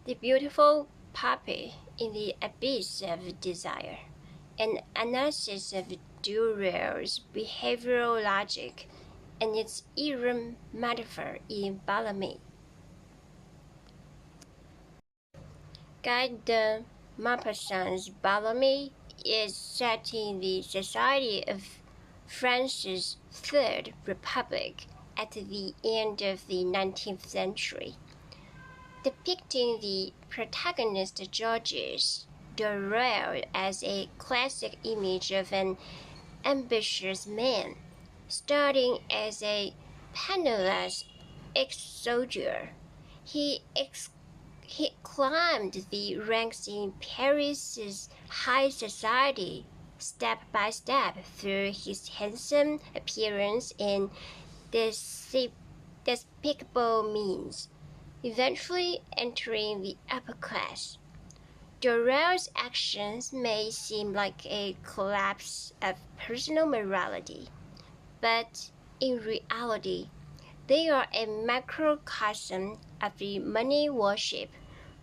The Beautiful Puppy in the Abyss of Desire, an analysis of Durrell's behavioral logic and its era metaphor in Bellamy. Guy de Maupassant's Bellamy is set in the society of France's Third Republic at the end of the 19th century. Depicting the protagonist Georges Durrell as a classic image of an ambitious man, starting as a penniless ex-soldier. He climbed the ranks in Paris's high society step by step through his handsome appearance and despicable means, eventually entering the upper class. Durrell's actions may seem like a collapse of personal morality, but in reality, they are a macrocosm of the money worship,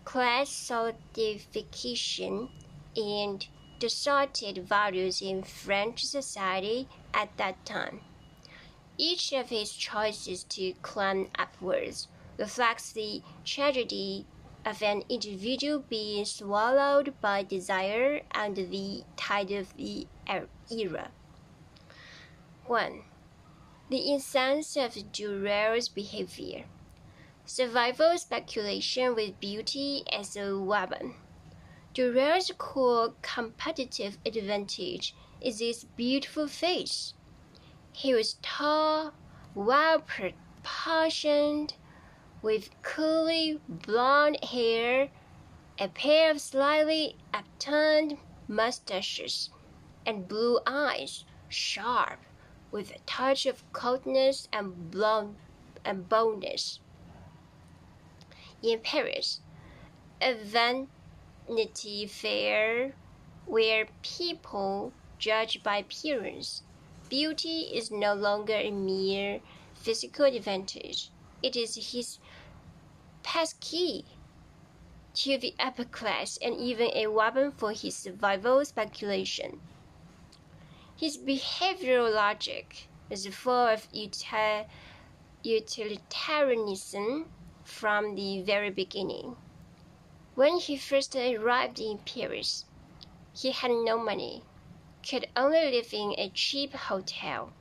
class solidification, and distorted values in French society at that time. Each of his choices to climb upwards reflects the tragedy of an individual being swallowed by desire under the tide of the era. 1. The incense of Durrell's behavior. Survival speculation with beauty as a weapon. Durrell's core competitive advantage is his beautiful face. He was tall, well-proportioned, with curly blonde hair, a pair of slightly upturned mustaches, and blue eyes, sharp, with a touch of coldness and boldness. In Paris, a Vanity Fair where people judge by appearance, beauty is no longer a mere physical advantage. It is his passkey to the upper class and even a weapon for his survival speculation. His behavioral logic is full of utilitarianism from the very beginning. When he first arrived in Paris, he had no money, could only live in a cheap hotel,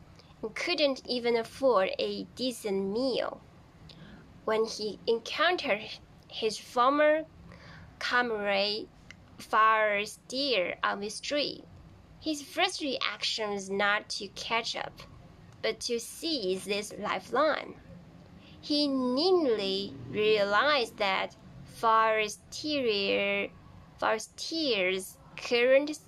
and couldn't even afford a decent meal. When he encountered his former comrade Forestier on the street, his first reaction was not to catch up, but to seize this lifeline. He neatly realized that Forestier's current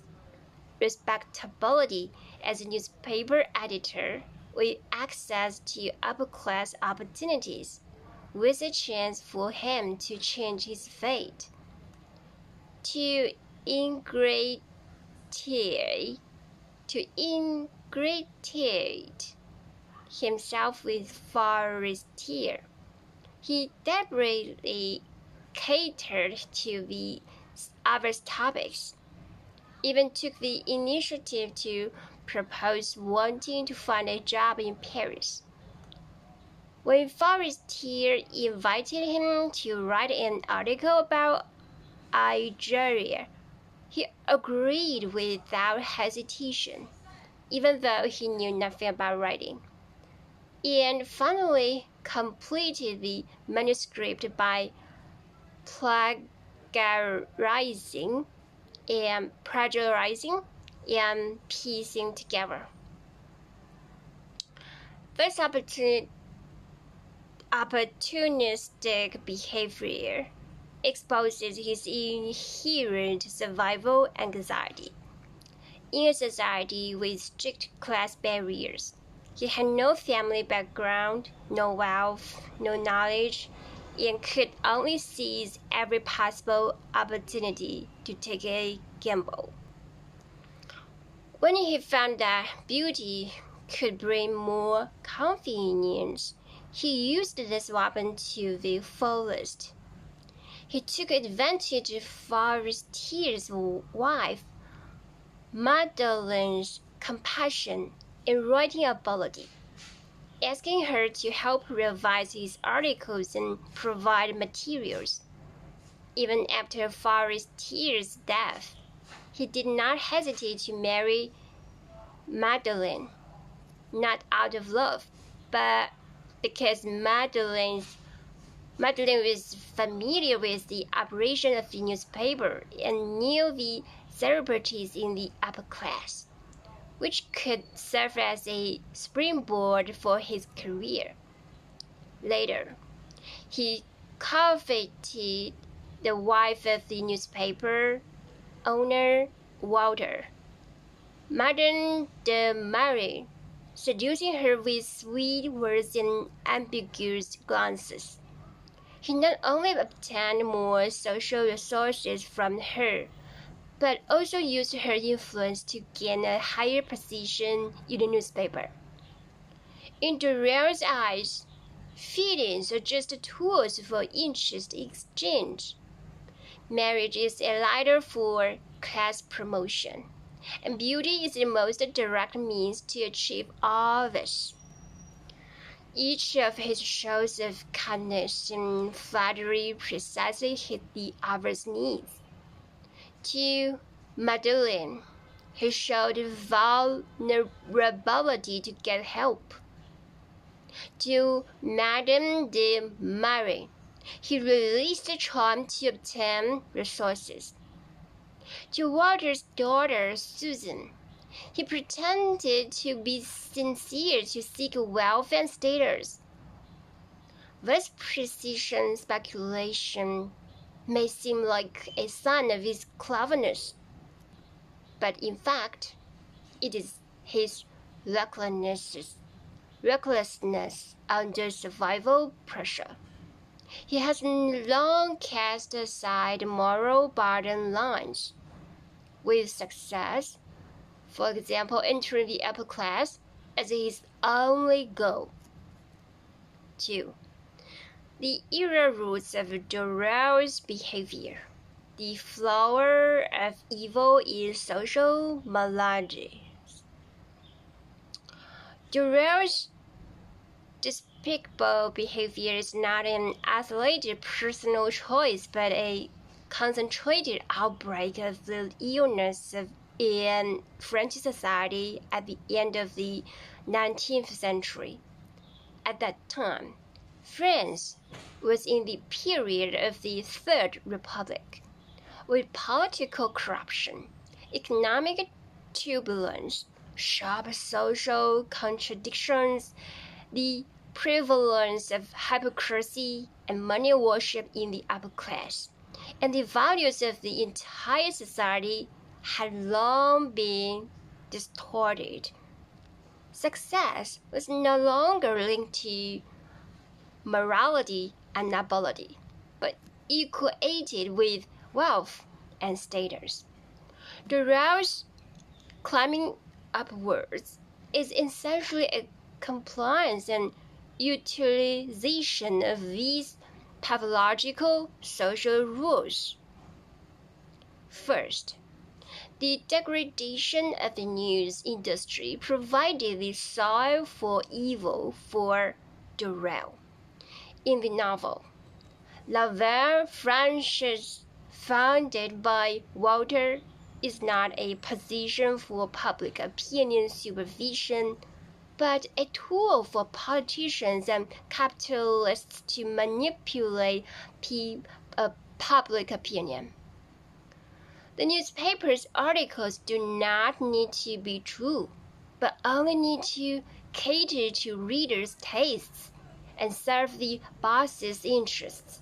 respectability as a newspaper editor, with access to upper-class opportunities, was a chance for him to change his fate. To ingratiate himself with Forestier, he deliberately catered to the other's topics, even took the initiative to propose wanting to find a job in Paris. When Forestier invited him to write an article about Algeria, he agreed without hesitation, even though he knew nothing about writing, and finally completed the manuscript by plagiarizing and piecing together. This opportunistic behavior exposes his inherent survival anxiety. In a society with strict class barriers, he had no family background, no wealth, no knowledge, and could only seize every possible opportunity to take a gamble. When he found that beauty could bring more convenience, he used this weapon to the fullest. he took advantage of Forestier's wife, Madeleine's compassion in writing a apology, asking her to help revise his articles and provide materials. Even after Forestier's death, he did not hesitate to marry Madeleine, not out of love, but because Madeleine was familiar with the operation of the newspaper and knew the celebrities in the upper class, which could serve as a springboard for his career. Later, he coveted the wife of the newspaper owner Walter, Madame de Marie, seducing her with sweet words and ambiguous glances. He not only obtained more social resources from her, but also used her influence to gain a higher position in the newspaper. In Durell's eyes, feelings are just tools for interest exchange. Marriage is a ladder for class promotion, and beauty is the most direct means to achieve all this. Each of his shows of kindness and flattery precisely hit the other's needs. To Madeleine, he showed vulnerability to get help. To Madame de Marie, he released the charm to obtain resources. To Walter's daughter, Susan, he pretended to be sincere to seek wealth and status. This precision speculation may seem like a sign of his cleverness, but in fact, it is his recklessness under survival pressure. He has long cast aside moral bottom lines. With success, for example, entering the upper class as his only goal. 2. The era roots of Durell's behavior. The flower of evil is social malady. Durell's despicable behavior is not an isolated personal choice, but a concentrated outbreak of the illness in French society at the end of the 19th century. At that time, France was in the period of the Third Republic, with political corruption, economic turbulence, sharp social contradictions, the prevalence of hypocrisy and money worship in the upper class, and the values of the entire society had long been distorted. Success was no longer linked to morality and nobility, but equated with wealth and status. Durell's climbing upwards is essentially a compliance and utilization of these pathological social rules. First, the degradation of the news industry provided the soil for evil for Durell. In the novel, La Vraie Franchise, founded by Walter, is not a position for public opinion supervision, but a tool for politicians and capitalists to manipulate public opinion. The newspaper's articles do not need to be true, but only need to cater to readers' tastes and serve the boss's interests.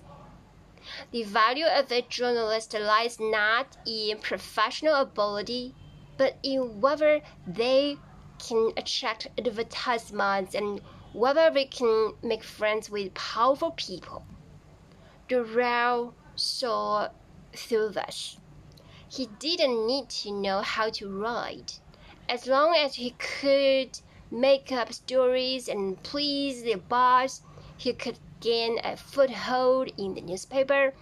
The value of a journalist lies not in professional ability, but in whether they can attract advertisements and whether they can make friends with powerful people. Durell saw through this. He didn't need to know how to write. As long as he could make up stories and please the boss, he could gain a foothold in the newspaper